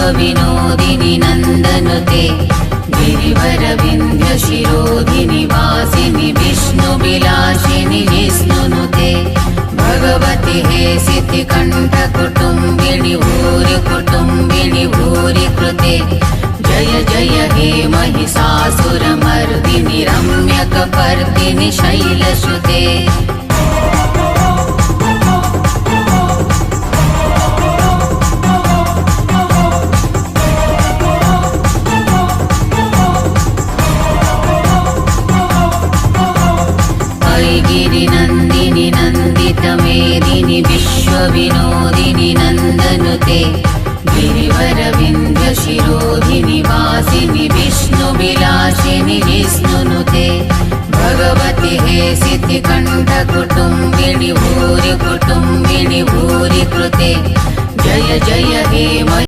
विश्वविनोदिनि नन्दनुते गिरिवरविन्ध्यशिरोधिनि वासिनि विष्णुविलासिनि जिष्णुनुते भगवति हे सिद्धिकण्ठकुटुम्बिनि भूरि कुटुम्बिनि भूरि कृते जय जय हे महिषासुरमर्दिनि रम्यकपर्दिनि शैलसुते गिरिनन्दिनि नन्दितमेदिनि विश्वविनोदिनि नन्दनुते गिरिवरविन्ध्यशिरोधिनि वासिनि विष्णुविलासिनि जिष्णुनुते भगवति हे सिद्धिकण्ठकुटुम्बिनि भूरि कुटुम्बिनि भूरि कृते जय जय हे